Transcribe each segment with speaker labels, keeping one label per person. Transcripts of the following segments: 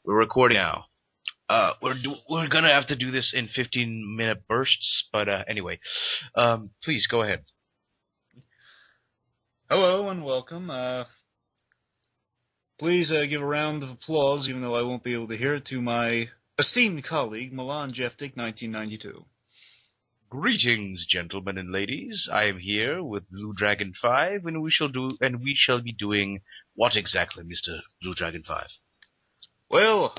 Speaker 1: We're recording now. We're gonna have to do this in 15-minute bursts, but anyway, please go ahead.
Speaker 2: Hello and welcome. Please give a round of applause, even though I won't be able to hear it, to my esteemed colleague, Milan Jeftic, 1992.
Speaker 1: Greetings, gentlemen and ladies. I am here with bluedragonfive, and we shall be doing what exactly, Mister bluedragonfive?
Speaker 2: Well,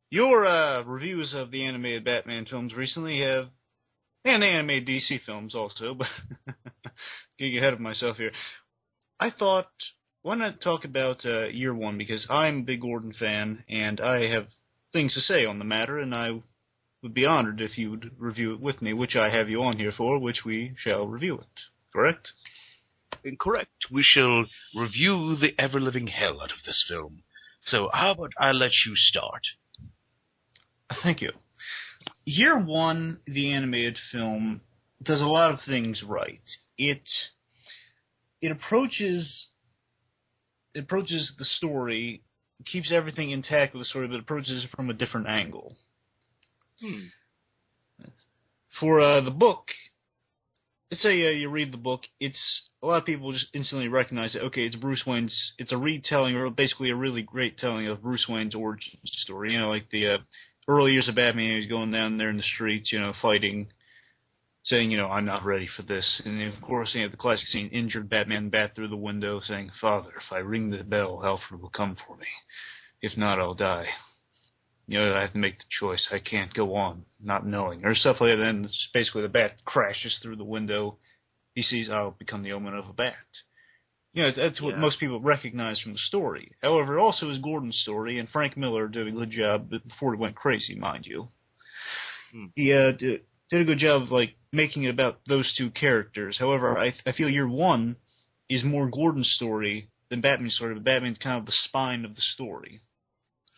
Speaker 2: your reviews of the animated Batman films recently have, and the animated DC films also, but getting ahead of myself here. I thought, why not talk about year one, because I'm a big Gordon fan, and I have things to say on the matter, and I would be honored if you would review it with me, which I have you on here for, which we shall review it. Correct?
Speaker 1: Incorrect. We shall review the ever-living hell out of this film. So how about I let you start?
Speaker 2: Thank you. Year one, the animated film, does a lot of things right. It approaches the story, keeps everything intact with the story, but approaches it from a different angle. For the book, let's say you read the book, it's a lot of people just instantly recognize that, okay, it's Bruce Wayne's, it's a retelling, or basically a really great telling of Bruce Wayne's origin story. You know, like the early years of Batman, he's going down there in the streets, fighting, saying, I'm not ready for this. And of course, the classic scene, injured Batman bat through the window, saying, Father, if I ring the bell, Alfred will come for me. If not, I'll die. I have to make the choice. I can't go on not knowing. Or stuff like that. And it's basically the bat crashes through the window. He sees, I'll become the omen of a bat. That's what most people recognize from the story. However, it also is Gordon's story, and Frank Miller did a good job before he went crazy, mind you. He did a good job of making it about those two characters. However, I feel year one is more Gordon's story than Batman's story, but Batman's kind of the spine of the story.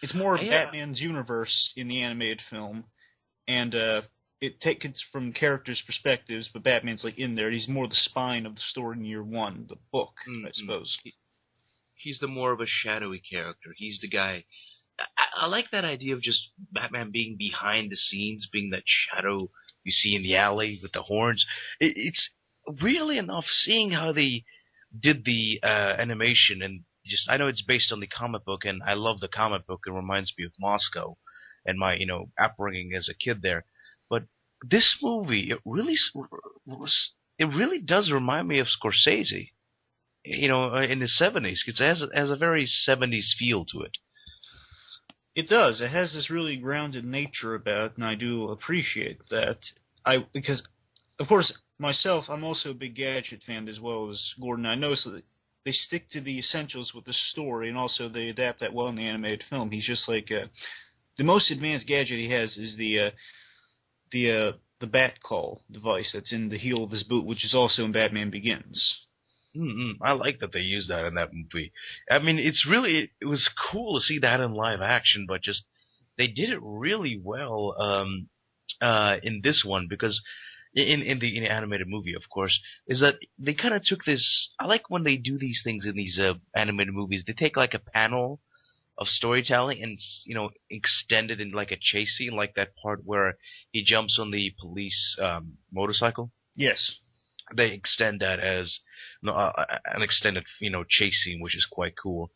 Speaker 2: It's more of Batman's universe in the animated film, and it takes it from characters' perspectives, but Batman's in there. He's more the spine of the story in year one, the book, I suppose.
Speaker 1: He's the more of a shadowy character. He's the guy. I like that idea of just Batman being behind the scenes, being that shadow you see in the alley with the horns. It's really enough seeing how they did the animation, and I know it's based on the comic book, and I love the comic book. It reminds me of Moscow and my upbringing as a kid there. But this movie, it really does remind me of Scorsese. In the 70s, it has a very 70s feel to it.
Speaker 2: It does. It has this really grounded nature about it, and I do appreciate that. Because, of course, myself, I'm also a big gadget fan as well as Gordon. I notice that they stick to the essentials with the story, and also they adapt that well in the animated film. He's just the most advanced gadget he has is the bat call device that's in the heel of his boot, which is also in Batman Begins.
Speaker 1: I like that they used that in that movie. I mean, it was cool to see that in live action, but just they did it really well in this one, because in the animated movie, of course, is that they kind of took this. I like when they do these things in these animated movies. They take a panel of storytelling and extend it in a chase scene, like that part where he jumps on the police motorcycle.
Speaker 2: Yes.
Speaker 1: They extend that as an extended chase scene, which is quite cool.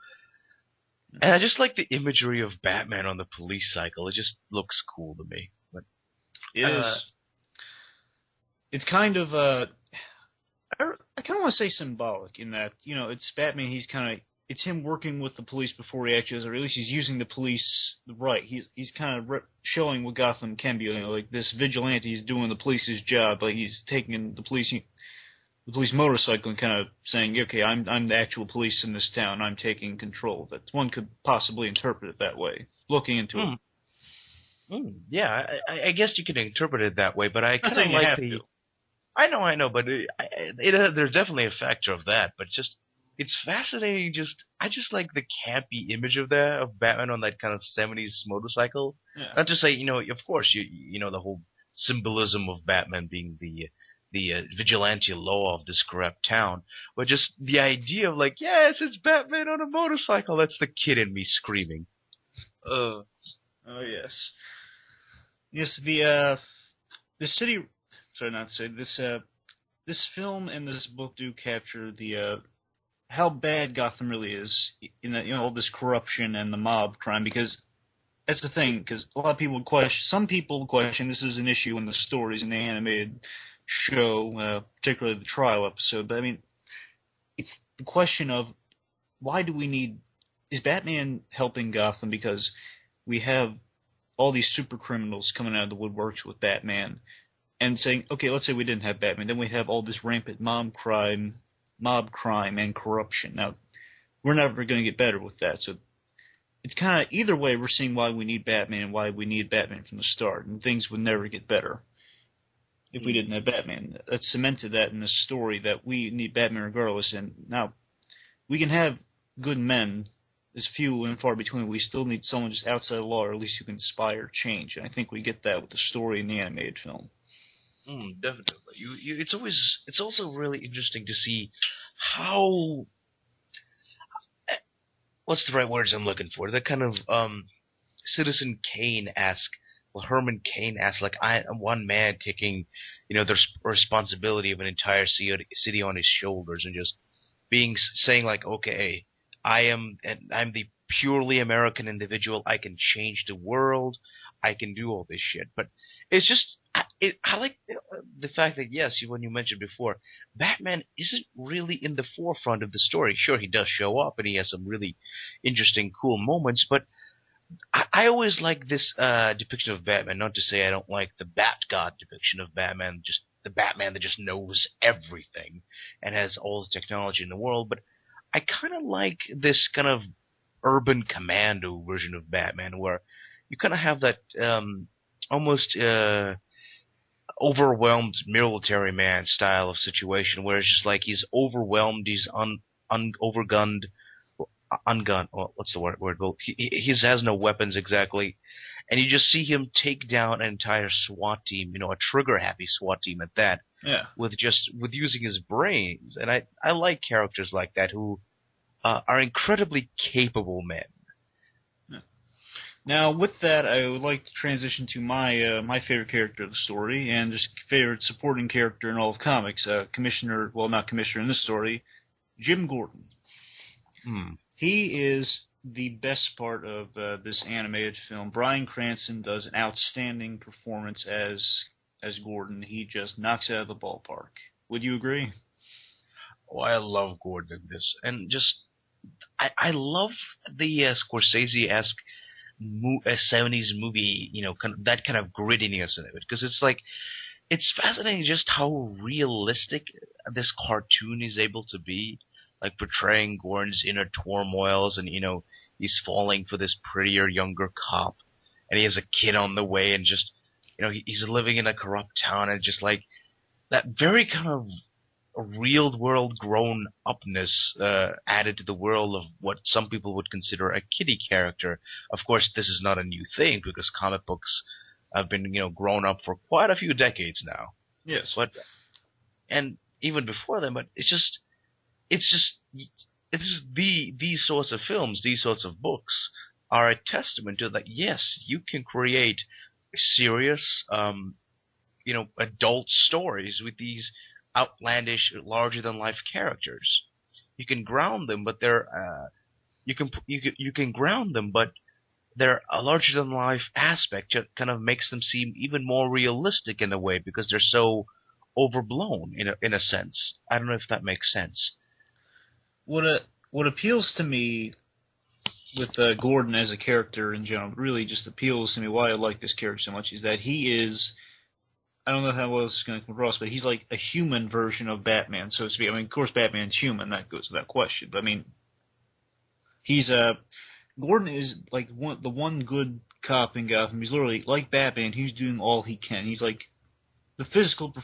Speaker 1: And I just like the imagery of Batman on the police cycle. It just looks cool to me. But
Speaker 2: it is. It's kind of I kind of want to say symbolic in that it's Batman. It's him working with the police before he actually does it, or at least he's using the police right. He's kind of showing what Gotham can be. This vigilante is doing the police's job. He's taking the police motorcycle and kind of saying, okay, I'm the actual police in this town. I'm taking control of it. One could possibly interpret it that way, looking into it.
Speaker 1: Yeah, I guess you can interpret it that way, but I
Speaker 2: kind of like the.
Speaker 1: I know, but there's definitely a factor of that. But it's fascinating. I just like the campy image of Batman on that kind of 70s motorcycle.
Speaker 2: Yeah.
Speaker 1: Not to say, of course, the whole symbolism of Batman being the vigilante law of this corrupt town, but just the idea of yes, it's Batman on a motorcycle. That's the kid in me screaming. Uh,
Speaker 2: Oh yes, yes. The city. Sorry, not to say this. This film and this book do capture the how bad Gotham really is in that all this corruption and the mob crime because that's the thing because a lot of people would question some people would question this is an issue in the stories in the animated show, particularly the trial episode. But I mean, it's the question of why do we need is Batman helping Gotham because we have all these super criminals coming out of the woodworks with Batman and saying, okay, let's say we didn't have Batman, then we have all this rampant mob crime, and corruption. Now, we're never going to get better with that. So it's kind of either way, we're seeing why we need Batman and why we need Batman from the start, and things would never get better if we didn't have Batman. That cemented that in the story that we need Batman regardless. And now we can have good men. There's few and far between. We still need someone just outside the law, or at least who can inspire change. And I think we get that with the story in the animated film.
Speaker 1: Definitely. It's also really interesting to see how what's the right words I'm looking for? That kind of Citizen Kane-esque, well, Herman Cain-esque, like I am one man taking, the responsibility of an entire city on his shoulders and just saying like, okay, I'm the purely American individual. I can change the world. I can do all this shit. But it's just, I like the fact that yes, when you mentioned before, Batman isn't really in the forefront of the story. Sure, he does show up and he has some really interesting, cool moments, but I always like this depiction of Batman. Not to say I don't like the Bat God depiction of Batman, just the Batman that just knows everything and has all the technology in the world. But I kind of like this kind of urban commando version of Batman, where you kind of have that almost overwhelmed military man style of situation, where it's just like he's overwhelmed, he's overgunned, ungunned. What's the word? Well, he has no weapons exactly, and you just see him take down an entire SWAT team. A trigger-happy SWAT team at that,
Speaker 2: Yeah.
Speaker 1: with using his brains. And I like characters like that who are incredibly capable men.
Speaker 2: Yeah. Now, with that, I would like to transition to my favorite character of the story and just favorite supporting character in all of comics. Not Commissioner in this story, Jim Gordon.
Speaker 1: Hmm.
Speaker 2: He is the best part of this animated film. Bryan Cranston does an outstanding performance as Gordon. He just knocks it out of the ballpark. Would you agree?
Speaker 1: Oh, I love Gordon in this, and just I love the Scorsese-esque 70s movie, that kind of grittiness in it, because it's like it's fascinating just how realistic this cartoon is able to be, like portraying Gordon's inner turmoils, and he's falling for this prettier younger cop, and he has a kid on the way, and just he's living in a corrupt town, and just like that very kind of real world grown upness added to the world of what some people would consider a kiddie character. Of course, this is not a new thing because comic books have been grown up for quite a few decades now.
Speaker 2: Yes.
Speaker 1: But and even before then, but it's just these sorts of films, these sorts of books are a testament to that. Yes, you can create serious adult stories with these outlandish, larger than life characters. You can ground them, but you can ground them, but their a larger than life aspect kind of makes them seem even more realistic in a way because they're so overblown in a sense. I don't know if that makes sense.
Speaker 2: What appeals to me with Gordon as a character in general, really just appeals to me why I like this character so much is that he is. I don't know how well this is going to come across, but he's like a human version of Batman, so to speak. I mean, of course, Batman's human, that goes without question. But I mean, he's Gordon is like the one good cop in Gotham. He's literally like Batman. He's doing all he can. He's like the physical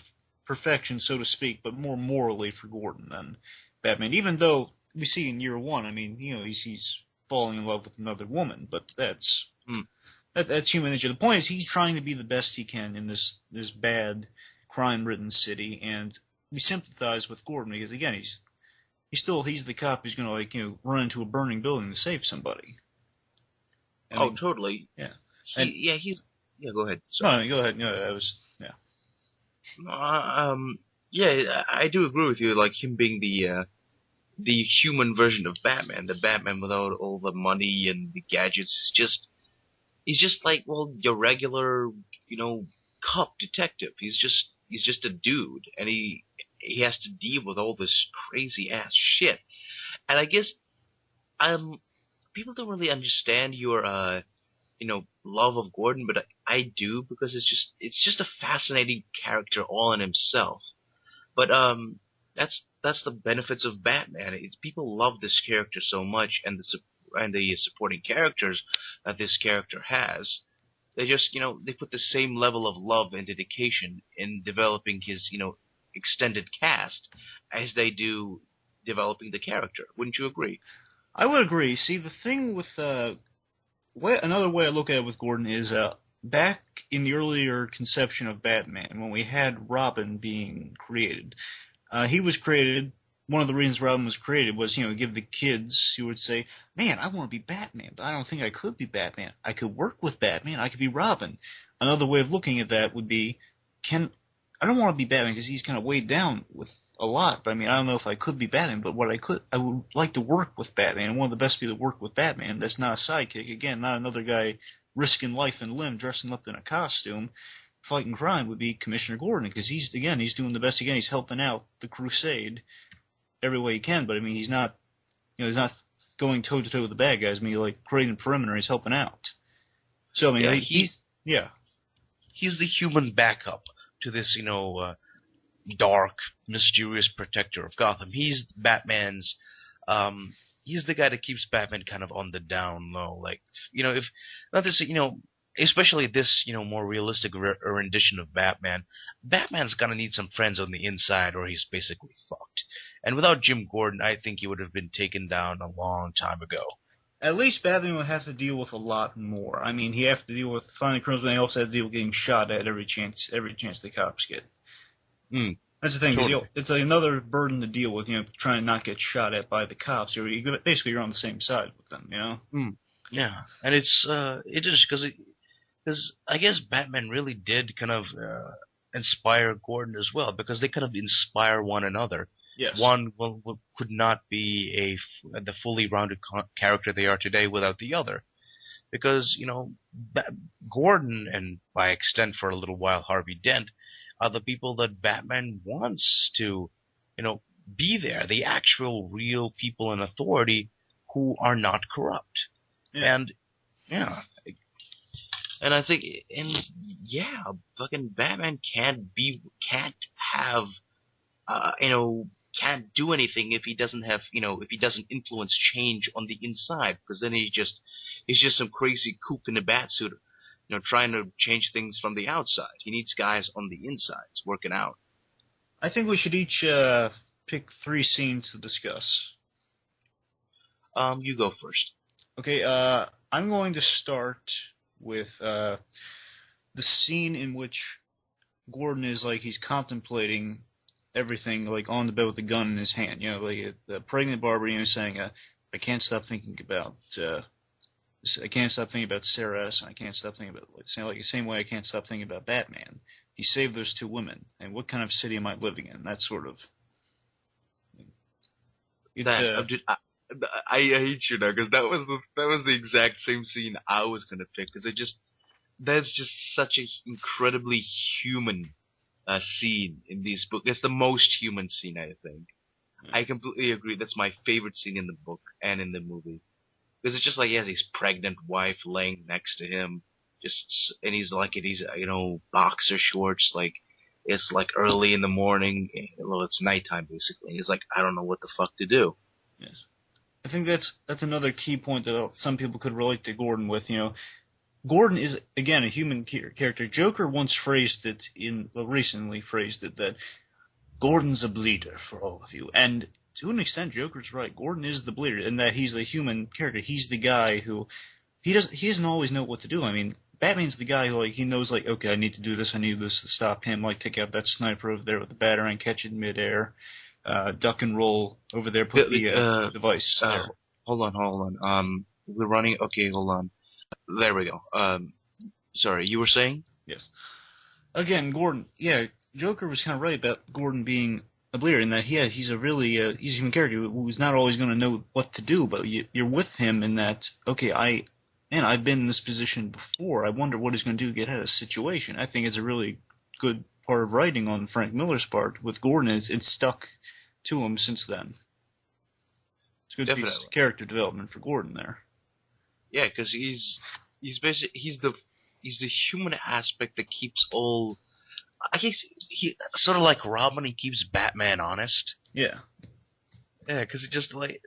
Speaker 2: perfection, so to speak, but more morally for Gordon than Batman. Even though we see in year one, I mean, he's falling in love with another woman, but that's
Speaker 1: Hmm.
Speaker 2: that's human nature. The point is, he's trying to be the best he can in this bad, crime-ridden city, and we sympathize with Gordon because again, he's the cop who's going to run into a burning building to save somebody. I
Speaker 1: Oh,
Speaker 2: mean,
Speaker 1: totally.
Speaker 2: yeah. And
Speaker 1: Yeah. Go ahead.
Speaker 2: no,
Speaker 1: Sorry.
Speaker 2: no, go ahead. No, I was yeah.
Speaker 1: Yeah, I do agree with you. Like him being the human version of Batman, the Batman without all the money and the gadgets. He's just like, well, your regular, cop detective. He's just a dude, and he has to deal with all this crazy ass shit. And I guess um people don't really understand your love of Gordon, but I do, because it's just a fascinating character all in himself. But that's the benefits of Batman. People love this character so much, and the supporting characters that this character has. They just they put the same level of love and dedication in developing his extended cast as they do developing the character. Wouldn't you agree?
Speaker 2: I would agree. See, the thing with another way I look at it with Gordon is back in the earlier conception of Batman, when we had Robin being created, he was created. One of the reasons Robin was created was, give the kids who would say, "Man, I want to be Batman, but I don't think I could be Batman. I could work with Batman. I could be Robin." Another way of looking at that would be, I don't want to be Batman because he's kind of weighed down with a lot. But I mean, I don't know if I could be Batman. But I would like to work with Batman. And one of the best people to work with Batman that's not a sidekick. Again, not another guy risking life and limb, dressing up in a costume, fighting crime, would be Commissioner Gordon, because he's doing the best he can. He's helping out the Crusade every way he can. But I mean, he's not going toe to toe with the bad guys. I mean, like creating perimeter, he's helping out. So I mean,
Speaker 1: Yeah,
Speaker 2: he's yeah.
Speaker 1: he's the human backup to this dark, mysterious protector of Gotham. He's Batman's. Um, he's the guy that keeps Batman kind of on the down low. Like, if not this, especially this, more realistic rendition of Batman. Batman's gonna need some friends on the inside, or he's basically fucked. And without Jim Gordon, I think he would have been taken down a long time ago.
Speaker 2: At least Batman would have to deal with a lot more. I mean, he have to deal with finding criminals, but he also has to deal with getting shot at every chance the cops get.
Speaker 1: Mm,
Speaker 2: That's the thing, because
Speaker 1: totally.
Speaker 2: it's another burden to deal with, trying to not get shot at by the cops. Basically, you're on the same side with them.
Speaker 1: Mm, yeah, and it is because I guess Batman really did kind of inspire Gordon as well, because they kind of inspire one another.
Speaker 2: Yes.
Speaker 1: One could not be the fully rounded character they are today without the other, because Gordon, and by extent for a little while Harvey Dent, are the people that Batman wants to be there, the actual real people in authority who are not corrupt.
Speaker 2: Yeah.
Speaker 1: And yeah, and I think, and yeah, fucking Batman can't have, can't do anything if he doesn't have, if he doesn't influence change on the inside, because then he's just some crazy kook in a bat suit, trying to change things from the outside. He needs guys on the insides working out.
Speaker 2: I think we should each pick 3 scenes to discuss.
Speaker 1: You go first.
Speaker 2: Okay, I'm going to start with the scene in which Gordon is like he's contemplating everything, like on the bed with the gun in his hand. Like the pregnant barber, saying, "I can't stop thinking about, I can't stop thinking about Sarah S. And I can't stop thinking about like the same way I can't stop thinking about Batman. He saved those 2 women, and what kind of city am I living in?" That sort of.
Speaker 1: Dude, I hate you now, because that was the exact same scene I was gonna pick, because that's just such an incredibly human scene in these books. It's the most human scene, I think. I completely agree. That's my favorite scene in the book and in the movie, because it's just like he has his pregnant wife laying next to him, and he's like in these boxer shorts, like it's like early in the morning. Well, it's nighttime basically. And he's like, I don't know what the fuck to do.
Speaker 2: Yes. I think that's another key point that some people could relate to Gordon with. Gordon is again a human character. Joker once recently phrased it that Gordon's a bleeder for all of you, and to an extent, Joker's right. Gordon is the bleeder in that he's the human character. He's the guy who he doesn't always know what to do. I mean, Batman's the guy who he knows okay, I need to do this, I need this to stop him. Like take out that sniper over there with the batarang, catch it in midair, duck and roll over there, put the device there.
Speaker 1: Hold on. We're running. Okay, hold on. There we go. Sorry, you were saying?
Speaker 2: Yes. Again, Gordon. Yeah, Joker was kind of right about Gordon being a bleeder in that. Yeah, he's a really he's a human character who's not always going to know what to do, but you're with him in that. Okay, I've been in this position before. I wonder what he's going to do to get out of this situation. I think it's a really good part of writing on Frank Miller's part with Gordon. It's stuck to him since then. It's a good piece
Speaker 1: Definitely.
Speaker 2: of character development for Gordon there.
Speaker 1: Yeah, because he's basically he's the human aspect that keeps all. I guess he sort of like Robin. He keeps Batman honest.
Speaker 2: Yeah.
Speaker 1: Yeah, because it just like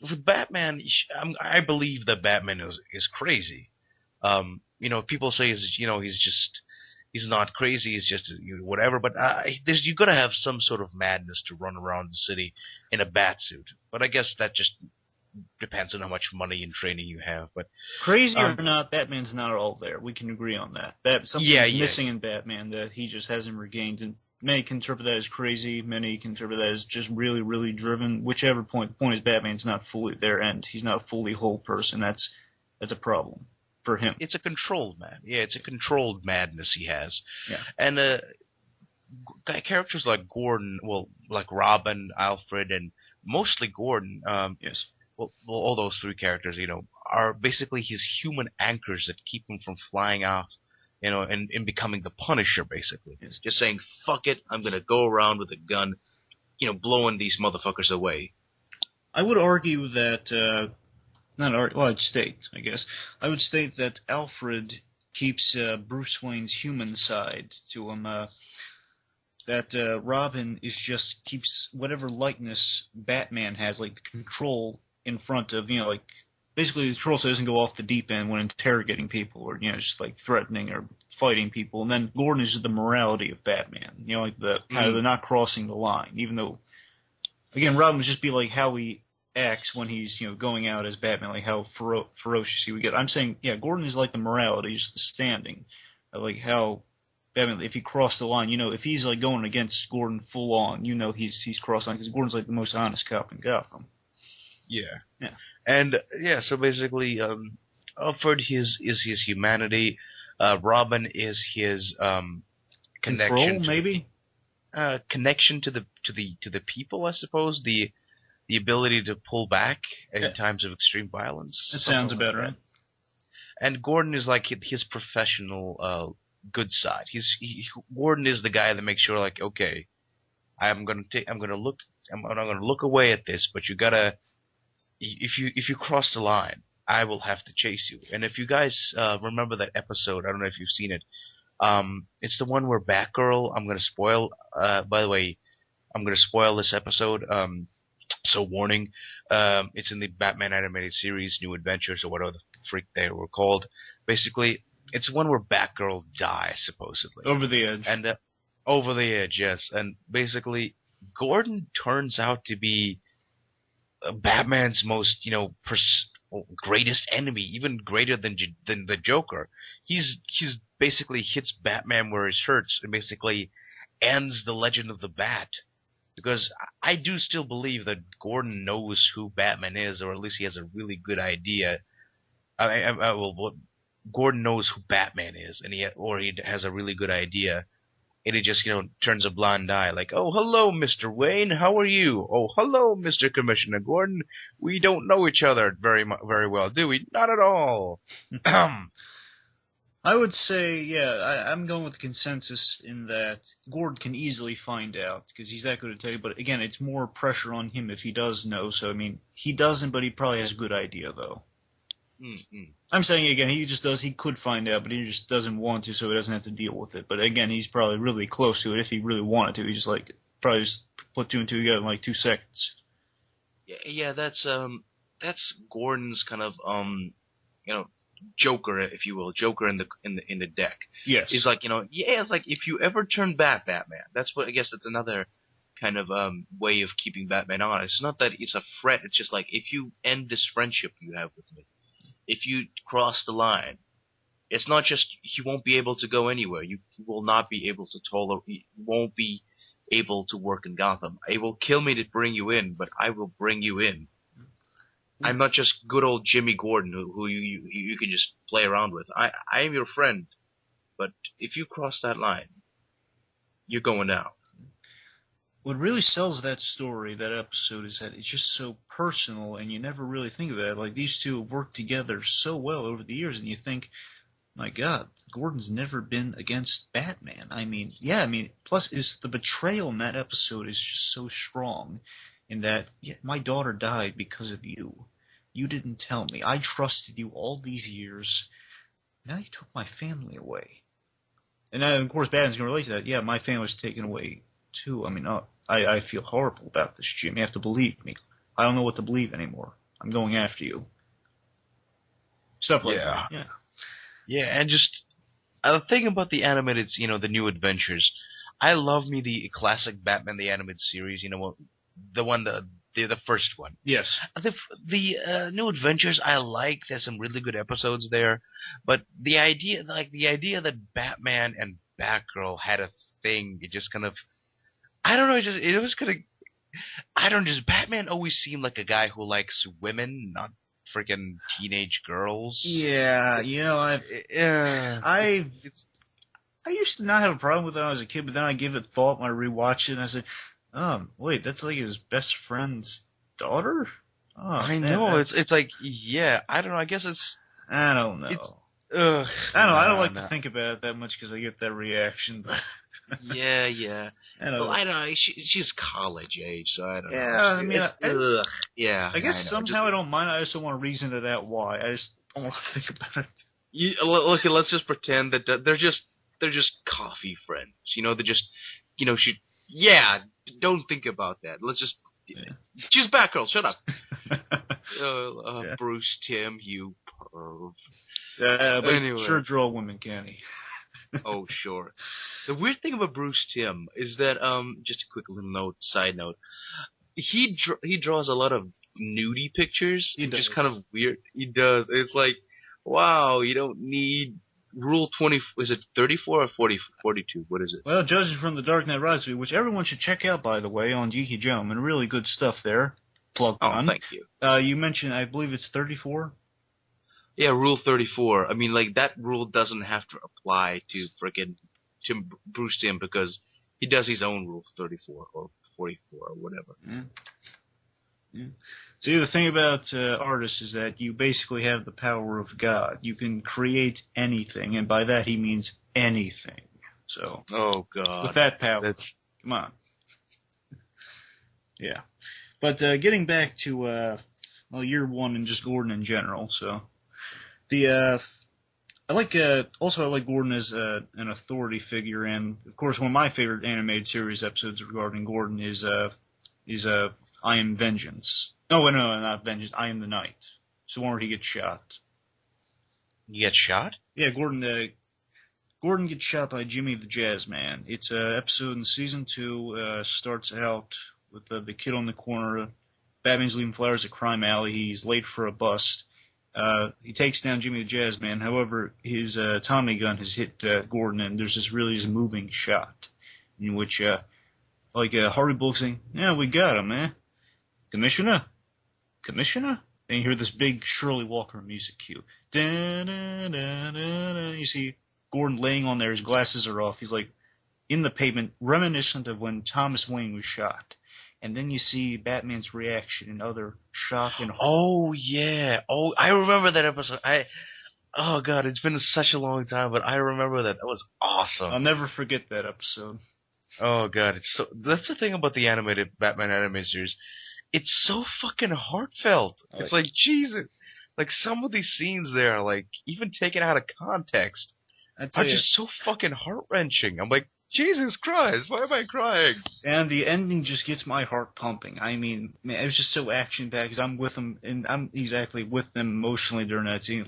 Speaker 1: with Batman, I believe that Batman is crazy. People say he's not crazy. He's just whatever. But you gotta have some sort of madness to run around the city in a bat suit. But I guess that just depends on how much money and training you have. But
Speaker 2: Crazy or not, Batman's not all there. We can agree on that. Something's
Speaker 1: yeah,
Speaker 2: missing in Batman that he just hasn't regained. And many can interpret that as crazy. Many can interpret that as just really, really driven. Whichever point is, Batman's not fully there, and he's not a fully whole person. That's a problem for him.
Speaker 1: it's a controlled man. Yeah, it's a controlled madness he has.
Speaker 2: Yeah.
Speaker 1: And characters like Gordon, well, like Robin, Alfred, and mostly Gordon.
Speaker 2: Yes.
Speaker 1: Well, all those three characters, are basically his human anchors that keep him from flying off, and becoming the Punisher, basically.
Speaker 2: Yes.
Speaker 1: Just saying, fuck it, I'm gonna go around with a gun, blowing these motherfuckers away.
Speaker 2: I would argue that I'd state, I guess, I would state that Alfred keeps Bruce Wayne's human side to him. That Robin keeps whatever likeness Batman has, like the control in front of, like basically the control so it doesn't go off the deep end when interrogating people or, just like threatening or fighting people. And then Gordon is the morality of Batman, like the kind of the not crossing the line, even though, again, Robin would just be like how he acts when he's, going out as Batman, like how ferocious he would get. I'm saying, yeah, Gordon is like the morality, just the standing, like how Batman, if he crossed the line, if he's like going against Gordon full on, he's crossed the line because Gordon's like the most honest cop in Gotham.
Speaker 1: Yeah.
Speaker 2: Yeah.
Speaker 1: And yeah, so basically, Alfred is his humanity. Robin is his
Speaker 2: Control, maybe.
Speaker 1: connection to the people, I suppose. The ability to pull back in times of extreme violence.
Speaker 2: That sounds
Speaker 1: like
Speaker 2: better.
Speaker 1: that. And Gordon is like his professional good side. Gordon is the guy that makes sure, like, okay, I'm gonna look away at this, but you gotta, if you cross the line, I will have to chase you. And if you guys remember that episode, I don't know if you've seen it. It's the one where Batgirl. I'm gonna spoil. By the way, I'm gonna spoil this episode. So warning. It's in the Batman animated series, New Adventures, or whatever the freak they were called. Basically, it's one where Batgirl dies, supposedly.
Speaker 2: Over the edge.
Speaker 1: And over the edge, yes. And basically, Gordon turns out to be Batman's most, greatest enemy, even greater than the Joker. He's basically hits Batman where it hurts, and basically ends the legend of the Bat. Because I do still believe that Gordon knows who Batman is, or at least he has a really good idea. Gordon knows who Batman is, and he has a really good idea, and he just turns a blind eye, like, "Oh, hello, Mr. Wayne, how are you? Oh, hello, Mr. Commissioner Gordon. We don't know each other very well, do we? Not at all."
Speaker 2: I would say, yeah, I'm going with the consensus in that Gordon can easily find out because he's that good at telling. But again, it's more pressure on him if he does know. So I mean, he doesn't, but he probably has a good idea though.
Speaker 1: Mm-hmm.
Speaker 2: I'm saying again, he just does. He could find out, but he just doesn't want to, so he doesn't have to deal with it. But again, he's probably really close to it if he really wanted to. He just probably just put two and two together in like 2 seconds.
Speaker 1: Yeah, that's Gordon's kind of Joker, if you will, Joker in the deck.
Speaker 2: Yes.
Speaker 1: It's like, it's like if you ever turn Batman. That's what I guess that's another kind of way of keeping Batman on. It's not that it's a threat. It's just like if you end this friendship you have with me, if you cross the line, it's not just you won't be able to go anywhere. You will not be able to tolerate. You won't be able to work in Gotham. It will kill me to bring you in, but I will bring you in. I'm not just good old Jimmy Gordon who you can just play around with. I am your friend, but if you cross that line, you're going down.
Speaker 2: What really sells that story, that episode, is that it's just so personal, and you never really think of that. Like, these two have worked together so well over the years, and you think, my God, Gordon's never been against Batman. Plus, is the betrayal in that episode is just so strong, in that, yeah, my daughter died because of you. You didn't tell me. I trusted you all these years. Now you took my family away. And then, of course, Batman's going to relate to that. Yeah, my family was taken away, too. I feel horrible about this, Jim. You have to believe me. I don't know what to believe anymore. I'm going after you. Stuff like that. Yeah.
Speaker 1: Yeah, and just the thing about the animated, the new adventures. I love me the classic Batman the animated series. The one the first one.
Speaker 2: Yes.
Speaker 1: The new adventures I like. There's some really good episodes there, but the idea that Batman and Batgirl had a thing, it just kind of, I don't know, it was kind of, I don't just Batman always seemed like a guy who likes women, not freaking teenage girls.
Speaker 2: Yeah, I used to not have a problem with it when I was a kid, but then I give it thought when I rewatch it, and I said, wait, that's like his best friend's daughter? Oh,
Speaker 1: I know, it's like, yeah, I don't know, I guess
Speaker 2: I don't know. I don't like to think about it that much because I get that reaction, but
Speaker 1: yeah. Well, I don't know. She's college age, so I don't know.
Speaker 2: Yeah, I guess somehow I don't mind. I just don't want to reason it out why. I just don't want to think about it.
Speaker 1: Look, let's just pretend that they're just coffee friends. They're just, don't think about that. Let's just, she's Batgirl. Shut up. Bruce Timm, you perv.
Speaker 2: But anyway. Sure draw women, can he?
Speaker 1: Oh, sure. The weird thing about Bruce Timm is that, just a quick little side note, he draws a lot of nudie pictures, which is kind of weird. He does. It's like, wow, you don't need Rule 20. Is it 34 or 42? What is it?
Speaker 2: Well, judging from the Dark Knight Rises, which everyone should check out, by the way, on Geeky Gentleman, really good stuff there. Plug on.
Speaker 1: Thank you.
Speaker 2: You mentioned, I believe it's 34.
Speaker 1: Yeah, Rule 34. I mean, like, that rule doesn't have to apply to Bruce Timm because he does his own Rule 34 or 44 or whatever.
Speaker 2: Yeah. See, the thing about artists is that you basically have the power of God. You can create anything, and by that he means anything. So,
Speaker 1: oh God,
Speaker 2: with that power, come on. Yeah, but getting back to year one and just Gordon in general. So, I like Gordon as an authority figure, and of course one of my favorite animated series episodes regarding Gordon is I Am Vengeance. No, not Vengeance. I Am the Night. It's the one where he gets shot.
Speaker 1: He gets shot?
Speaker 2: Yeah, Gordon gets shot by Jimmy the Jazz Man. It's an episode in season 2. Starts out with the kid on the corner. Batman's leaving flowers at Crime Alley. He's late for a bus. He takes down Jimmy the Jazz Man. However, his Tommy gun has hit Gordon, and there's this really moving shot in which, Harvey Bullock saying, "Yeah, we got him, man. Commissioner? And you hear this big Shirley Walker music cue. Da-da-da-da-da. You see Gordon laying on there. His glasses are off. He's like in the pavement, reminiscent of when Thomas Wayne was shot. And then you see Batman's reaction and other shock and horror.
Speaker 1: Oh, yeah. Oh, I remember that episode. Oh, God, it's been such a long time, but I remember that. That was awesome.
Speaker 2: I'll never forget that episode.
Speaker 1: Oh, God, that's the thing about the animated Batman animated series. It's so fucking heartfelt. It's like, Jesus. Like, some of these scenes there, like, even taken out of context, are just so fucking heart-wrenching. I'm like, Jesus Christ, why am I crying?
Speaker 2: And the ending just gets my heart pumping. I mean, man, it was just so action-packed, because I'm with them, and I'm exactly with them emotionally during that scene.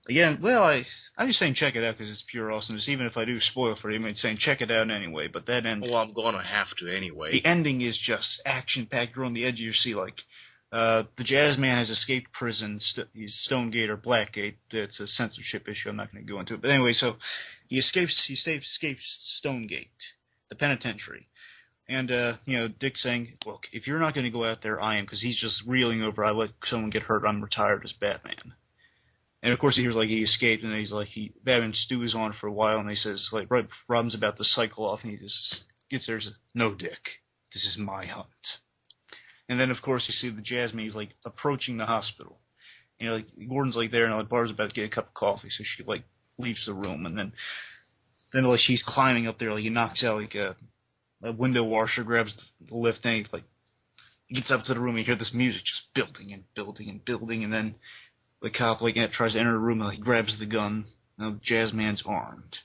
Speaker 2: Again, well, I'm just saying check it out because it's pure awesomeness. Even if I do spoil for you, I'm saying check it out anyway. But that end,
Speaker 1: well, I'm gonna have to anyway.
Speaker 2: The ending is just action-packed. You're on the edge of your seat. Like, the Jazz Man has escaped prison. He's Stonegate or Blackgate. It's a censorship issue. I'm not going to go into it. But anyway, so he escapes Stonegate, the penitentiary. And, Dick saying, look, if you're not going to go out there, I am, because he's just reeling over, I let someone get hurt, I'm retired as Batman. And of course he hears, he escaped, and he's Batman stews on for a while, and he says, right, Robin's about to cycle off, and he just gets there and says, no, Dick, this is my hunt. And then, of course, you see the Jasmine, he's, approaching the hospital. Gordon's, there, and, Barbara's about to get a cup of coffee, so she, leaves the room, and then she's climbing up there, he knocks out, a window washer, grabs the lift, and he gets up to the room, and you hear this music just building and building and building, and then the cop, tries to enter the room, and he grabs the gun. Now the Jazzman's armed.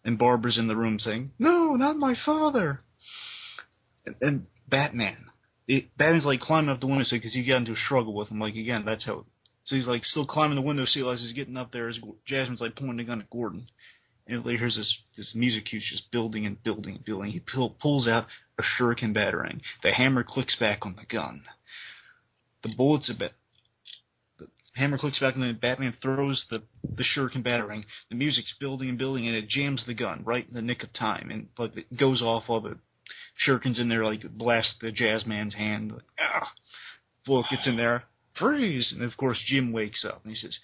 Speaker 2: And Barbara's in the room saying, no, not my father. And Batman's, climbing up the window because he got into a struggle with him, again, that's how. So he's, still climbing the window sill as he's getting up there, as Jasmine's, pointing the gun at Gordon. And here's this music cue's just building and building and building. He pulls out a shuriken batarang. The hammer clicks back on the gun. The bullets the hammer clicks back, and then Batman throws the shuriken batarang. The music's building and building, and it jams the gun right in the nick of time. And it goes off while the shuriken's in there, blast the Jazzman's hand. Bullet gets in there, freeze! And of course Jim wakes up and he says,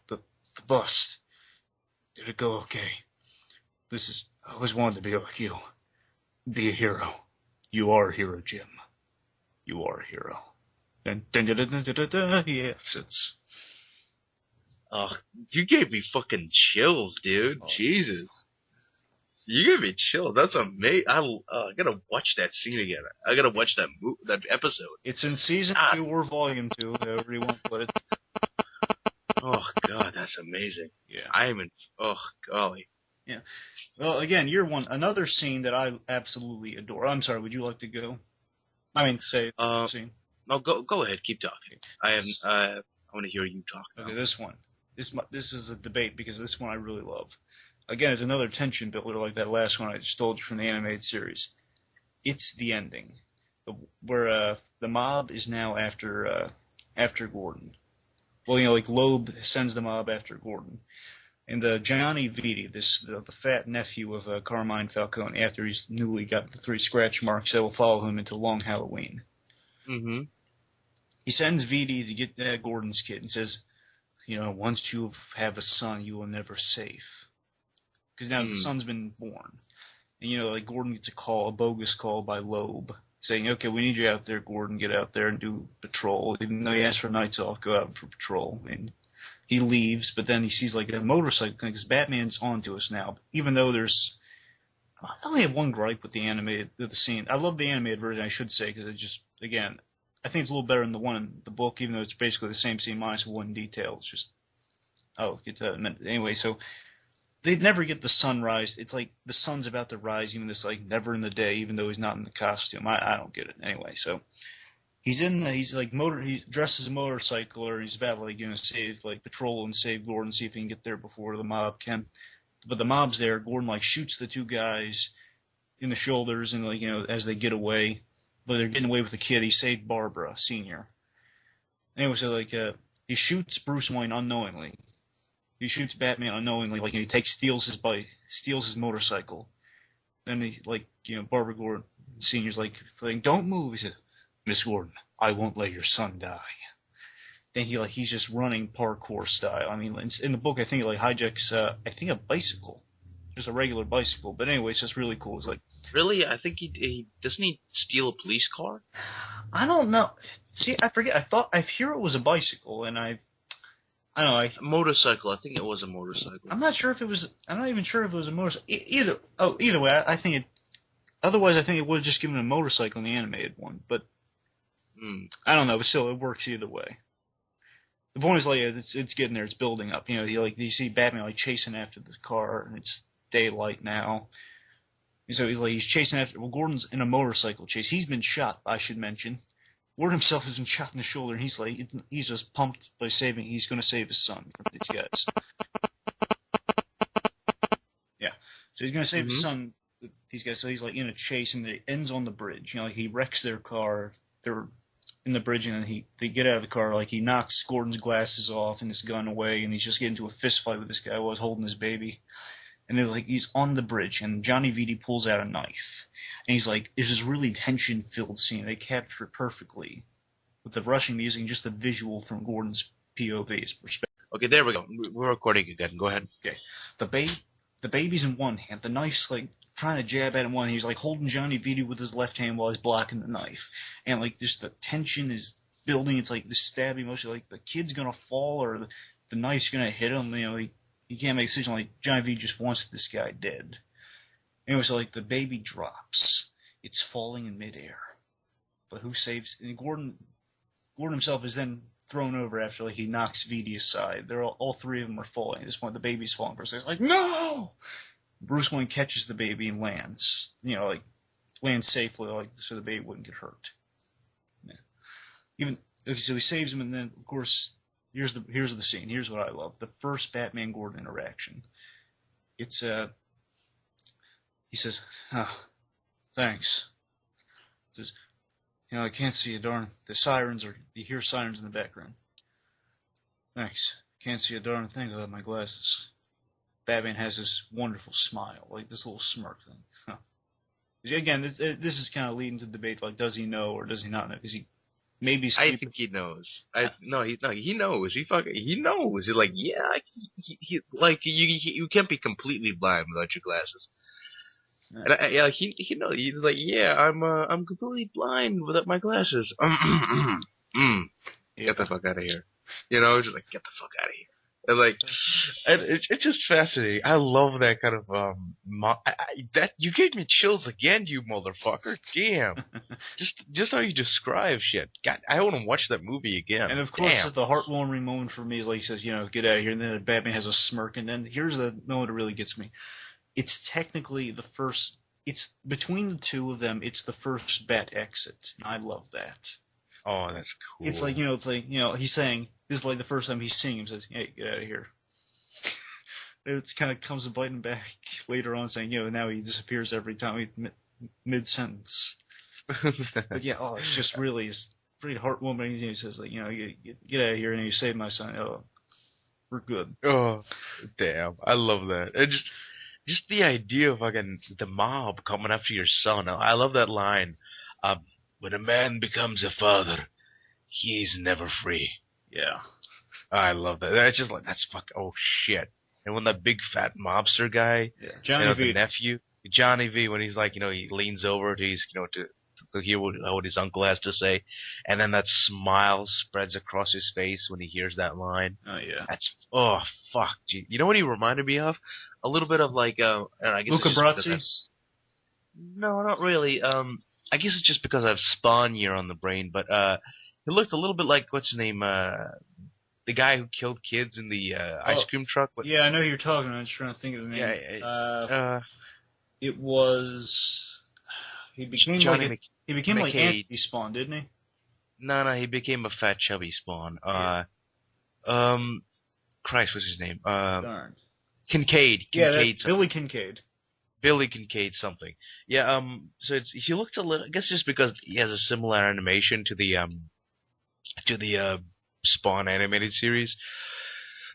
Speaker 2: the bust. Did it go okay? I always wanted to be like you. Be a hero. You are a hero, Jim. You are a hero. He exits.
Speaker 1: Oh, you gave me fucking chills, dude.
Speaker 2: Oh.
Speaker 1: Jesus. You gave me chills. That's amazing. I gotta watch that scene again. I gotta watch that episode.
Speaker 2: It's in season 2 or volume 2, however you want to put it.
Speaker 1: Oh, God, that's amazing.
Speaker 2: Yeah.
Speaker 1: Oh, golly.
Speaker 2: Yeah. Well, again, another scene that I absolutely adore. I'm sorry, would you like to go? Say the scene.
Speaker 1: No, go ahead, keep talking. I want to hear you talk now.
Speaker 2: Okay, this one. This is a debate because this one I really love. Again, it's another tension builder like that last one I just told you from the animated series. It's the ending, where the mob is now after Gordon. Well, Loeb sends the mob after Gordon. And Johnny Vitti, the fat nephew of Carmine Falcone, after he's newly got the 3 scratch marks that will follow him into Long Halloween.
Speaker 1: Mm-hmm.
Speaker 2: He sends Vitti to get Gordon's kid and says, once you have a son, you are never safe. Because now the son's been born. And, Gordon gets a bogus call by Loeb, saying, okay, we need you out there, Gordon, get out there and do patrol. Even though he asked for nights off, go out for patrol. And he leaves, but then he sees a motorcycle, because Batman's onto us now. Even though I only have one gripe with the scene. I love the animated version, I should say, because it just, again, I think it's a little better than the one in the book, even though it's basically the same scene minus one detail. It's just, I'll get to that in a minute. Anyway, so they'd never get the sunrise. It's the sun's about to rise, even though it's never in the day, even though he's not in the costume. I don't get it. Anyway, so he's dressed as a motorcycler. He's about to save patrol and save Gordon, see if he can get there before the mob can. But the mob's there. Gordon shoots the 2 guys in the shoulders, and as they get away, but they're getting away with the kid. He saved Barbara Senior. Anyway, so he shoots Bruce Wayne unknowingly. He shoots Batman unknowingly. He steals his motorcycle. Then Barbara Gordon Senior's don't move. He says, Miss Gordon, I won't let your son die. Then he's just running parkour style. In the book, I think he hijacks a bicycle, just a regular bicycle. But anyway, it's just really cool. It's
Speaker 1: really, I think he doesn't he steal a police car?
Speaker 2: I don't know. See, I forget. I hear it was a bicycle, and I don't know.
Speaker 1: A motorcycle. I think it was a motorcycle.
Speaker 2: I'm not sure if it was. I'm not even sure if it was a motorcycle. Either way, I think it. Otherwise, I think it would have just given a motorcycle in the animated one. But I don't know. But still, it works either way. The point is, it's getting there. It's building up. You see Batman chasing after the car, and it's daylight now. And so he's chasing after. Well, Gordon's in a motorcycle chase. He's been shot, I should mention. Gordon himself has been shot in the shoulder, and he's just pumped by he's going to save his son from these guys. Yeah, so he's going to save his son. These guys. So he's in a chase, and it ends on the bridge. He wrecks their car. They're in the bridge, and then they get out of the car. He knocks Gordon's glasses off and his gun away, and he's just getting into a fist fight with this guy while he's holding his baby. And they're like, he's on the bridge, and Johnny Vitti pulls out a knife. And he's like, there's this really tension-filled scene. They capture it perfectly with the rushing music and just the visual from Gordon's POV's perspective.
Speaker 1: Okay, there we go. We're recording again. Go ahead.
Speaker 2: Okay. The baby's in one hand. The knife's like trying to jab at him one. He's like holding Johnny Vitti with his left hand while he's blocking the knife. And like just the tension is building. It's like the stabbing motion. Like the kid's gonna fall or the knife's gonna hit him. You know, he can't make a decision. Like Johnny Vitti just wants this guy dead. Anyway, so like the baby drops. It's falling in midair. But who saves? And Gordon himself is then thrown over after like he knocks Vitti aside. They're all three of them are falling. At this point, the baby's falling for a second. Like no. Bruce Wayne catches the baby and lands. You know, like lands safely, like so the baby wouldn't get hurt. Yeah. So he saves him, and then of course here's the scene. Here's what I love: the first Batman Gordon interaction. It's he says, "Oh, thanks." He says, "You know, I can't see a darn. You hear sirens in the background. Thanks. Can't see a darn thing without my glasses." Batman has this wonderful smile, like this little smirk thing. Huh. Again, this is kind of leading to debate, like, does he know or does he not know? Because he maybe
Speaker 1: I think he knows. He knows. He knows. He's like, yeah, you can't be completely blind without your glasses. And he knows. He's like, yeah, I'm completely blind without my glasses. Get the fuck out of here. You know, just like, get the fuck out of here. And like, and it's just fascinating. I love that kind of that you gave me chills again, you motherfucker. Damn, just how you describe shit. God, I want to watch that movie again.
Speaker 2: And of course, the heartwarming moment for me is like he says, you know, get out of here. And then Batman has a smirk. And then here's the moment that really gets me. It's technically the first. It's between the two of them. It's the first Bat exit. And I love that.
Speaker 1: Oh, that's cool.
Speaker 2: It's like he's saying this is like the first time he's seeing him. Says, "Hey, get out of here." It kind of comes to bite him back later on, saying, now he disappears every time mid sentence. But yeah, it's just really pretty heartwarming. He says, like, get out of here, and you save my son. Oh, we're good.
Speaker 1: Oh, damn! I love that. And just the idea of fucking the mob coming after your son. I love that line. When a man becomes a father, he's never free.
Speaker 2: Yeah.
Speaker 1: I love that. That's just like, that's oh shit. And when that big fat mobster guy,
Speaker 2: Johnny V,
Speaker 1: the nephew, Johnny V, when he's like, he leans over to to hear what his uncle has to say, and then that smile spreads across his face when he hears that line.
Speaker 2: Oh yeah.
Speaker 1: Oh fuck. Gee. You know what he reminded me of? A little bit of like, and I guess
Speaker 2: Luca Brasi?
Speaker 1: No, not really. I guess it's just because I have Spawn here on the brain, but he looked a little bit like, what's his name, the guy who killed kids in the ice cream truck.
Speaker 2: Yeah, I know who you're talking about. I'm just trying to think of the name.
Speaker 1: Yeah,
Speaker 2: it was he became like Anthony Spawn, didn't he?
Speaker 1: No, he became a fat chubby Spawn. Christ, what's his name?
Speaker 2: Darn.
Speaker 1: Kincaid.
Speaker 2: Billy Kincaid.
Speaker 1: Billy Kincaid something. Yeah, so he looked a little, I guess just because he has a similar animation to the Spawn animated series.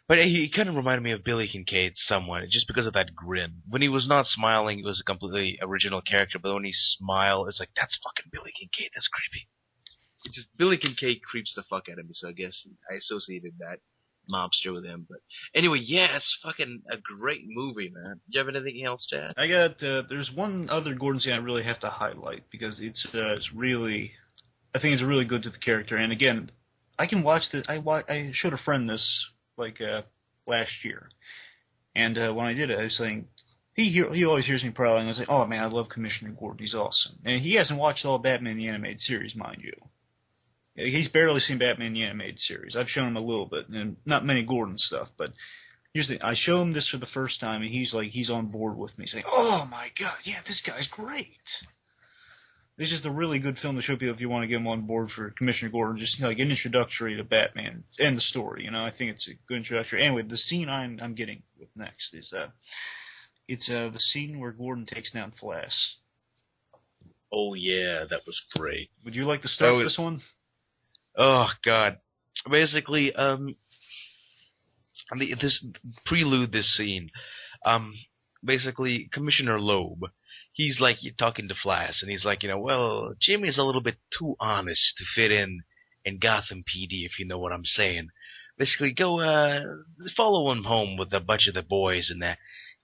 Speaker 1: But he kind of reminded me of Billy Kincaid somewhat, just because of that grin. When he was not smiling, he was a completely original character, but when he smiled, it's like, that's fucking Billy Kincaid, that's creepy. Billy Kincaid creeps the fuck out of me, so I guess I associated that mobster with him. But anyway, yeah, it's fucking a great movie, man. Do you have anything else to add?
Speaker 2: I got there's one other Gordon scene I really have to highlight because it's really, I think it's really good to the character. And again, I can watch this. I showed a friend this like last year, and when I did it, I was saying he always hears me prowling. I was like, oh man, I love Commissioner Gordon. He's awesome. And he hasn't watched all Batman the Animated Series, mind you. He's barely seen Batman the Animated Series. I've shown him a little bit, and not many Gordon stuff, but here's the thing. I show him this for the first time, and he's on board with me, saying, oh my god, yeah, this guy's great. It's just a really good film to show people if you want to get them on board for Commissioner Gordon, just like an introductory to Batman and the story. I think it's a good introductory. Anyway, the scene I'm getting with next is it's the scene where Gordon takes down Flass.
Speaker 1: Oh yeah, that was great.
Speaker 2: Would you like to start this one?
Speaker 1: Oh god. Basically, this prelude this scene. basically Commissioner Loeb, he's like talking to Flass, and he's like, well, Jimmy's a little bit too honest to fit in Gotham PD, if you know what I'm saying. Basically, go follow him home with a bunch of the boys and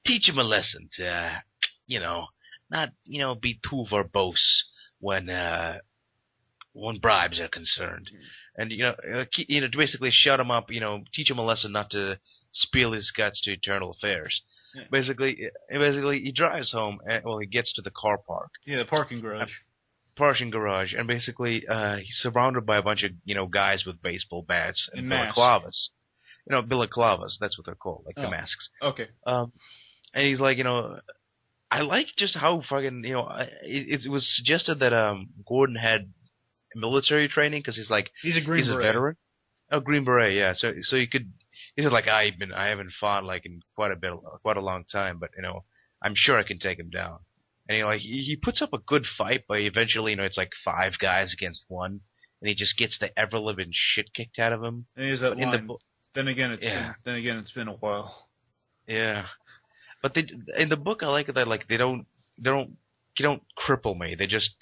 Speaker 1: teach him a lesson to, you know, not be too verbose when bribes are concerned, and to basically shut him up, teach him a lesson not to spill his guts to Eternal Affairs.
Speaker 2: Yeah.
Speaker 1: Basically, he drives home, and well, he gets to the car park,
Speaker 2: Yeah, the parking garage.
Speaker 1: and basically, he's surrounded by a bunch of guys with baseball bats and
Speaker 2: masks.
Speaker 1: balaclavas. Balaclavas, that's what they're called, like the masks.
Speaker 2: Okay.
Speaker 1: And he's like, I like just how fucking, it was suggested that Gordon had military training because he's
Speaker 2: a Green Beret.
Speaker 1: veteran. Oh, Green Beret, yeah. So you could. He's like, I haven't fought like in quite a long time, but I'm sure I can take him down. And he puts up a good fight, but eventually, it's like 5 guys against 1, and he just gets the ever living shit kicked out of him.
Speaker 2: And he's that line. Then again, it's been a while.
Speaker 1: Yeah, but in the book, I like that they don't cripple me. They just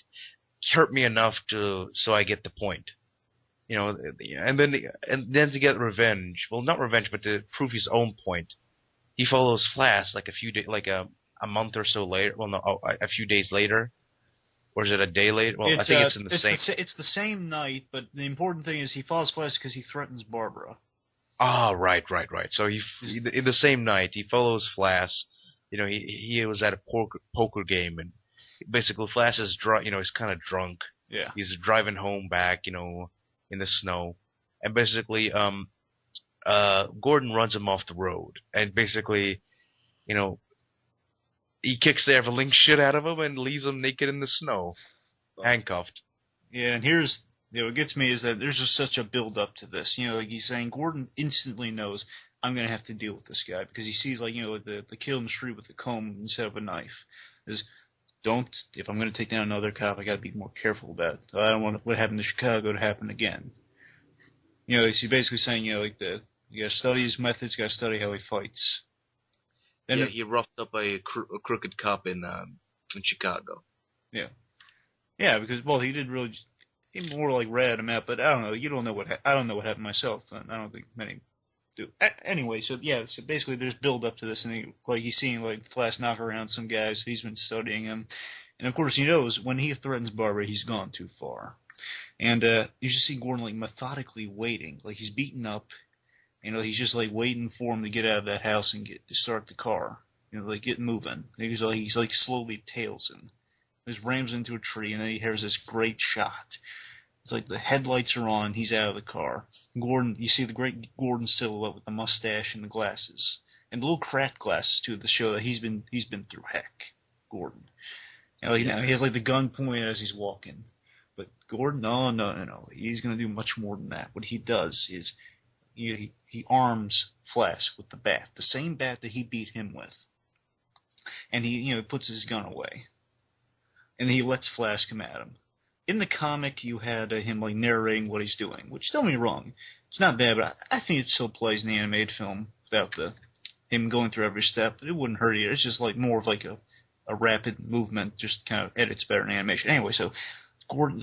Speaker 1: hurt me enough so I get the point. And then to get revenge. Well, not revenge, but to prove his own point. He follows Flass like a month or so later. Well, no, a few days later. Or is it a day later? Well, I think it's in the same.
Speaker 2: It's the same night, but the important thing is he follows Flass because he threatens Barbara.
Speaker 1: Ah, right. So he in the same night he follows Flass. He was at a poker game, and basically Flass is he's kind of drunk.
Speaker 2: Yeah.
Speaker 1: He's driving home back, in the snow, and basically Gordon runs him off the road, and basically he kicks the ever-living shit out of him and leaves him naked in the snow, handcuffed.
Speaker 2: Yeah, and here's what gets me is that there's just such a build up to this. Like he's saying, Gordon instantly knows I'm gonna have to deal with this guy because he sees the kill in the street with the comb instead of a knife. If I'm going to take down another cop, I got to be more careful about it. I don't want what happened to Chicago to happen again. He's basically saying, you got to study his methods, got to study how he fights.
Speaker 1: Then he roughed up a crooked cop in Chicago.
Speaker 2: Yeah. Yeah, because, he did really, he more like rat him out, but I don't know, I don't know what happened myself, and I don't think many do. Anyway, so basically there's build up to this, and he's seeing Flass knock around some guys. He's been studying him, and of course he knows when he threatens Barbara, he's gone too far. And you just see Gordon methodically waiting, he's beaten up. He's just waiting for him to get out of that house and to start the car. Get moving. He's slowly tails him. Just rams into a tree, and then he hears this great shot. It's the headlights are on, he's out of the car. Gordon, you see the great Gordon silhouette with the mustache and the glasses. And the little cracked glasses, too, to show that he's been through heck, Gordon. He has the gun pointed as he's walking. But Gordon, no. He's going to do much more than that. What he does is he arms Flass with the bat, the same bat that he beat him with. And he puts his gun away. And he lets Flass come at him. In the comic, you had him narrating what he's doing, which, don't get me wrong, it's not bad, but I think it still plays in the animated film without him going through every step. It wouldn't hurt either. It's just more of a rapid movement, just kind of edits better in animation. Anyway, so Gordon,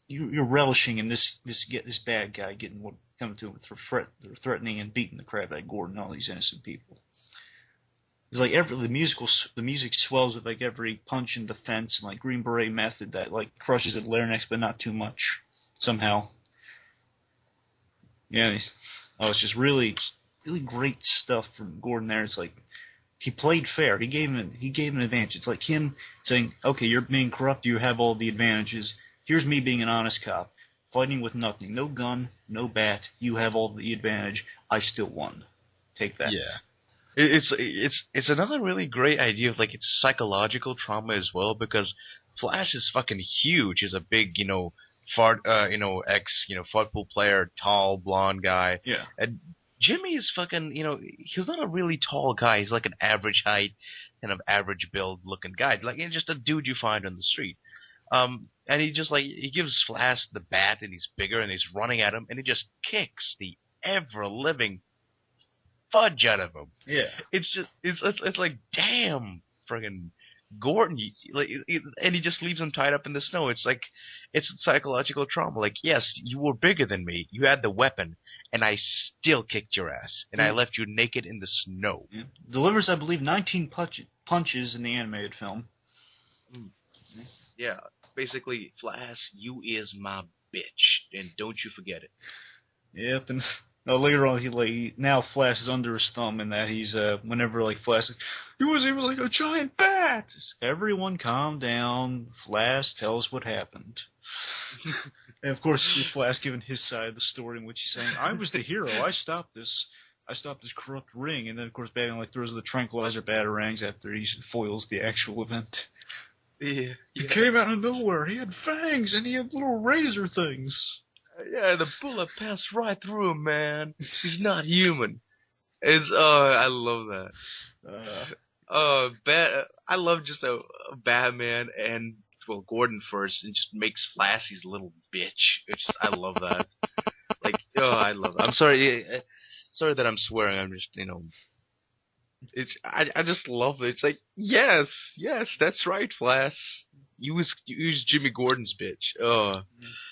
Speaker 2: you're relishing in this bad guy coming to him with threatening and beating the crap out of Gordon and all these innocent people. It's the music swells with every punch and defense and Green Beret method that crushes at larynx but not too much somehow. Yeah, it's just really great stuff from Gordon there. It's he played fair. He gave him an advantage. It's him saying, okay, you're being corrupt, you have all the advantages. Here's me being an honest cop, fighting with nothing, no gun, no bat. You have all the advantage. I still won. Take that.
Speaker 1: Yeah. It's another really great idea of it's psychological trauma as well, because Flass is fucking huge. He's a big, fart pool player, tall, blonde guy.
Speaker 2: Yeah.
Speaker 1: And Jimmy is fucking, he's not a really tall guy. He's an average height, kind of average build looking guy. Just a dude you find on the street. And he just he gives Flass the bat, and he's bigger, and he's running at him, and he just kicks the ever living fudge out of him.
Speaker 2: Yeah.
Speaker 1: It's just it's like damn, friggin' Gordon, and he just leaves him tied up in the snow. It's like it's psychological trauma. Like, yes, you were bigger than me, you had the weapon, and I still kicked your ass, and I left you naked in the snow.
Speaker 2: Yeah. Delivers, I believe, 19 punches in the animated film.
Speaker 1: Yeah, basically, Flass, you is my bitch, and don't you forget it.
Speaker 2: Yep, and later on, now Flass is under his thumb, and that he's whenever like Flass, he was like a giant bat. Everyone, calm down. Flass, tell us what happened. And of course, Flass giving his side of the story, in which he's saying, "I was the hero. I stopped this corrupt ring." And then of course, Batman like throws the tranquilizer batarangs after he foils the actual event.
Speaker 1: Yeah.
Speaker 2: He came out of nowhere. He had fangs and he had little razor things.
Speaker 1: Yeah, the bullet passed right through him, man. He's not human. I love that. I love just a Batman and Gordon first, and just makes Flass his little bitch. I love that. Like, I love it. I'm sorry that I'm swearing. I'm just, I just love it. It's like, yes, that's right, Flass. You was Jimmy Gordon's bitch.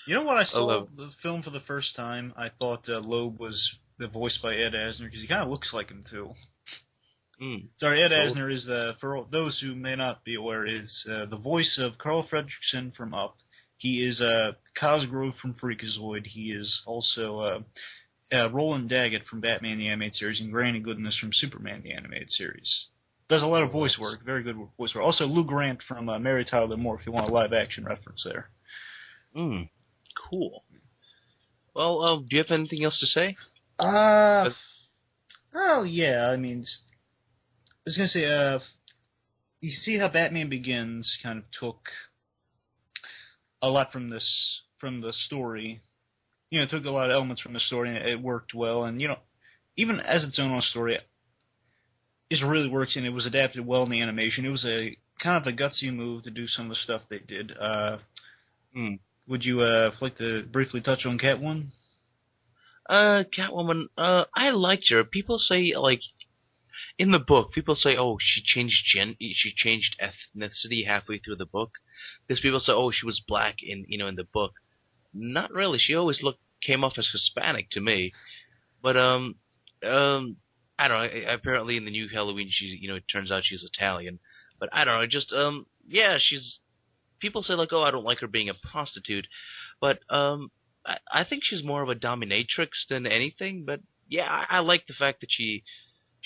Speaker 2: You know, when I saw the film for the first time, I thought Loeb was voiced by Ed Asner, because he kind of looks like him too. Sorry, Ed Asner is for those who may not be aware, is the voice of Carl Fredricksen from Up. He is Cosgrove from Freakazoid. He is also Roland Daggett from Batman the Animated Series, and Granny Goodness from Superman the Animated Series. Does a lot of voice work, very good voice work. Also, Lou Grant from Mary Tyler Moore, if you want a live-action reference there.
Speaker 1: Cool. Well, do you have anything else to say?
Speaker 2: Well, yeah, I mean, I was going to say, you see how Batman Begins kind of took a lot from the story. It took a lot of elements from the story, and it worked well. And, even as its own story, it really works, and it was adapted well in the animation. It was a kind of a gutsy move to do some of the stuff they did. Would you like to briefly touch on Catwoman?
Speaker 1: Catwoman, I liked her. People say, like, in the book, people say, oh, she changed ethnicity halfway through the book. Because people say, oh, she was black in the book. Not really. She always came off as Hispanic to me. But, I don't know. Apparently in the new Halloween, it turns out she's Italian. But I don't know. Just, yeah, people say, like, oh, I don't like her being a prostitute. But, I think she's more of a dominatrix than anything. But, yeah, I like the fact that she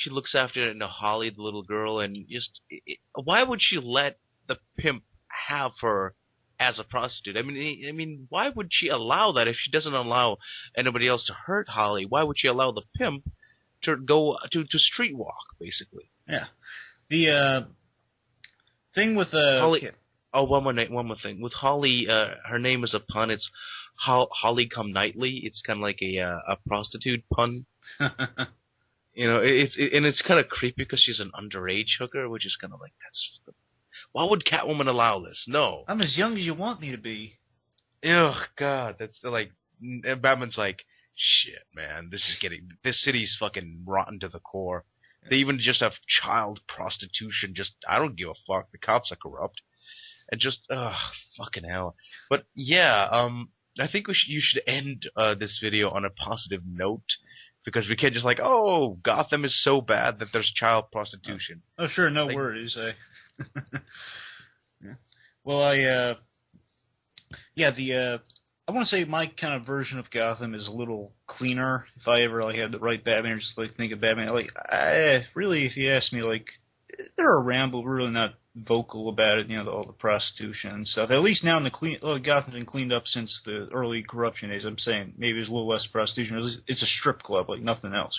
Speaker 1: looks after Holly, the little girl, and just, why would she let the pimp have her as a prostitute? I mean, why would she allow that if she doesn't allow anybody else to hurt Holly? Why would she allow the pimp to go to street walk, basically?
Speaker 2: Yeah. The thing with
Speaker 1: Holly.
Speaker 2: okay.
Speaker 1: Oh, one more thing. With Holly, her name is a pun. It's Holly Come Nightly. It's kind of like a prostitute pun. It's kind of creepy because she's an underage hooker, which is kind of like, why would Catwoman allow this? No.
Speaker 2: I'm as young as you want me to be.
Speaker 1: Oh God, that's like, Batman's like, shit, man, this city's fucking rotten to the core. They even just have child prostitution. I don't give a fuck. The cops are corrupt. And just, fucking hell. But yeah, I think you should end this video on a positive note. Because we can't just like, oh, Gotham is so bad that there's child prostitution.
Speaker 2: Oh, sure, no worries. Yeah. Well, I want to say my kind of version of Gotham is a little cleaner. If I ever had to write Batman or just think of Batman, really, if you ask me, they're around, but we're really not vocal about it. All the prostitution and stuff. At least now in Gotham's been cleaned up since the early corruption days. I'm saying maybe there's a little less prostitution. At least it's a strip club, like nothing else.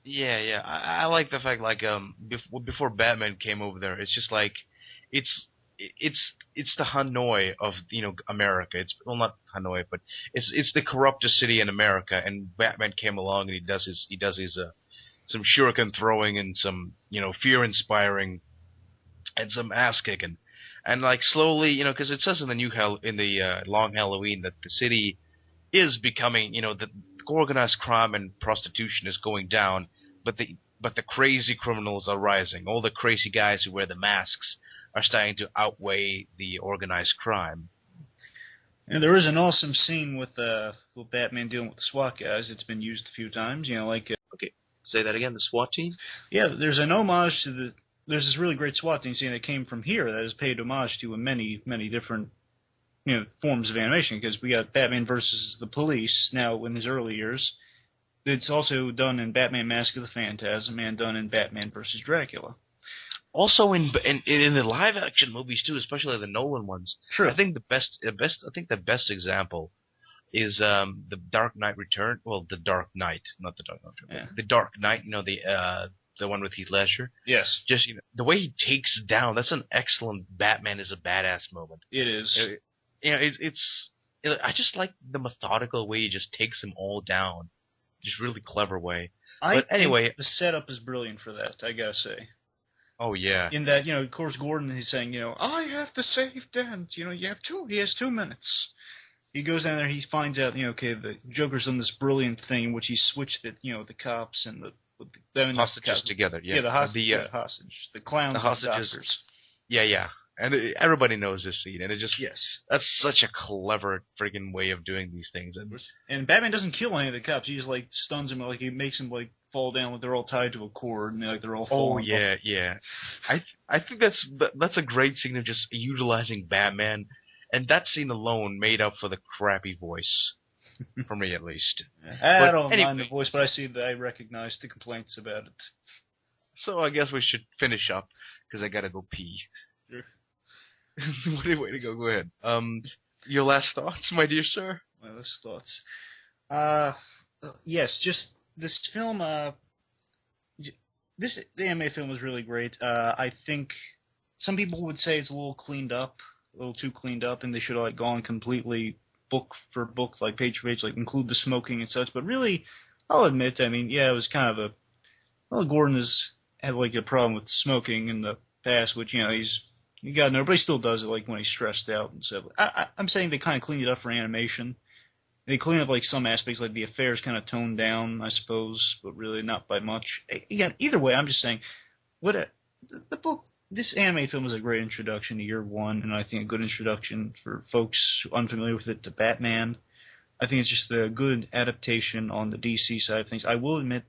Speaker 1: Yeah. I like the fact before Batman came over there, it's just like it's the Hanoi of America. Not Hanoi, but it's the corruptest city in America. And Batman came along and he does his some shuriken throwing and some fear inspiring and some ass kicking, and slowly because it says in the Long Halloween that the city is becoming the organized crime and prostitution is going down, but the crazy criminals are rising. All the crazy guys who wear the masks are starting to outweigh the organized crime.
Speaker 2: And there is an awesome scene with Batman dealing with the SWAT guys. It's been used a few times,
Speaker 1: Okay, say that again. The SWAT team.
Speaker 2: Yeah, there's an homage to there's this really great SWAT team scene that came from here that is paid homage to in many, many different, forms of animation, because we got Batman versus the Police now in his early years. It's also done in Batman Mask of the Phantasm and done in Batman versus Dracula.
Speaker 1: Also in the live action movies too, especially the Nolan ones.
Speaker 2: Sure.
Speaker 1: I think the best example is the Dark Knight Return. Well, the Dark Knight, not the Dark Knight Return. Yeah. The Dark Knight, the one with Heath Ledger.
Speaker 2: Yes.
Speaker 1: Just the way he takes down. That's an excellent Batman is a badass moment.
Speaker 2: It is.
Speaker 1: I just like the methodical way he just takes them all down. Just really clever way.
Speaker 2: I think the setup is brilliant for that, I gotta say.
Speaker 1: Oh, yeah.
Speaker 2: In that, of course, Gordon is saying, I have to save Dent. He has 2 minutes. He goes down there, he finds out, the Joker's done this brilliant thing in which he switched the cops and the
Speaker 1: hostages together. Yeah,
Speaker 2: the hostage. The clowns, the hostages. The doctors.
Speaker 1: Yeah. And everybody knows this scene, and that's such a clever friggin' way of doing these things.
Speaker 2: And Batman doesn't kill any of the cops. He just stuns them, he makes them fall down, they're all tied to a cord, and they're all falling.
Speaker 1: Oh yeah. I think that's a great scene of just utilizing Batman, and that scene alone made up for the crappy voice, for me at least.
Speaker 2: I don't mind the voice, but I recognize the complaints about it.
Speaker 1: So I guess we should finish up because I gotta go pee.
Speaker 2: Sure.
Speaker 1: What a way to go. Go ahead. Your last thoughts, my dear sir?
Speaker 2: My last thoughts. Yes, just this film, the anime film is really great. I think some people would say it's a little too cleaned up, and they should have gone completely book for book, page for page, include the smoking and such. But really, I'll admit, it was kind of Gordon has had a problem with smoking in the past, which he got no, but he still does it when he's stressed out and stuff. I'm saying they kind of cleaned it up for animation. They clean up some aspects, the affair's kind of toned down, I suppose, but really not by much. Again, either way, I'm just saying, the book, this anime film is a great introduction to year one, and I think a good introduction for folks unfamiliar with it to Batman. I think it's just a good adaptation on the DC side of things. I will admit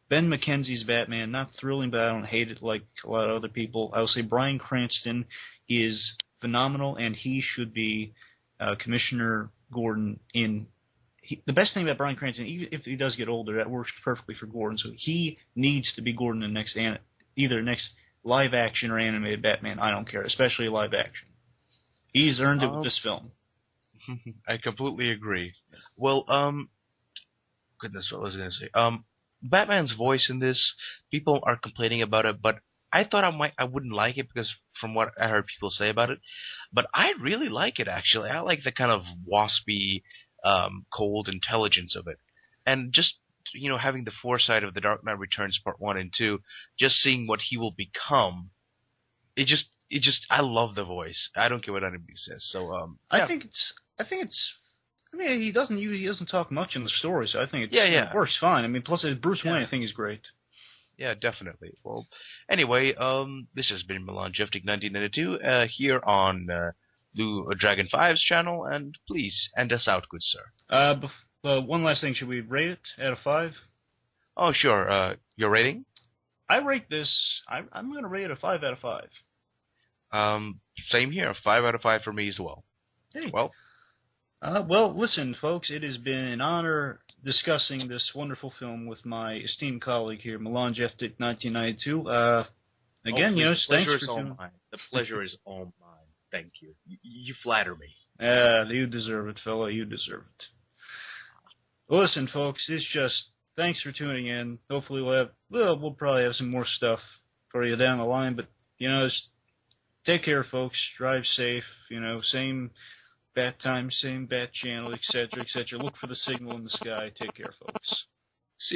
Speaker 2: Ben McKenzie's Batman, not thrilling, but I don't hate it like a lot of other people. I will say Bryan Cranston is phenomenal, and he should be Commissioner Gordon the best thing about Bryan Cranston, even if he does get older, that works perfectly for Gordon. So he needs to be Gordon in either next live action or animated Batman. I don't care, especially live action. He's earned it with this film.
Speaker 1: I completely agree. Well, goodness, what was I going to say? Batman's voice in this, people are complaining about it, but I thought I wouldn't like it because from what I heard people say about it, but I really like it actually. I like the kind of waspy, cold intelligence of it, and just having the foresight of the Dark Knight Returns Part 1 and 2, just seeing what he will become. I love the voice. I don't care what anybody says. So yeah.
Speaker 2: I think it's. He doesn't talk much in the story, so I think it works fine. Plus Bruce Wayne, I think, is great.
Speaker 1: Yeah, definitely. Well, anyway, this has been Milan Jeftic 1992 here on Blue Dragon 5's channel, and please end us out, good sir.
Speaker 2: One last thing, should we rate it out of 5?
Speaker 1: Oh, sure. Your rating?
Speaker 2: I rate this. I'm going to rate it a 5 out of 5.
Speaker 1: Same here. 5 out of 5 for me as well.
Speaker 2: Hey.
Speaker 1: Well.
Speaker 2: Well, listen, folks, it has been an honor discussing this wonderful film with my esteemed colleague here, Milan Jeftic, 1992. Again, thanks for tuning in.
Speaker 1: The pleasure is all mine. Thank you. You flatter me.
Speaker 2: You deserve it, fella. You deserve it. Listen, folks, it's just thanks for tuning in. Hopefully we'll probably have some more stuff for you down the line, but just take care, folks. Drive safe. Same bat time, same bat channel, etc., etc. Look for the signal in the sky. Take care, folks.
Speaker 1: See ya.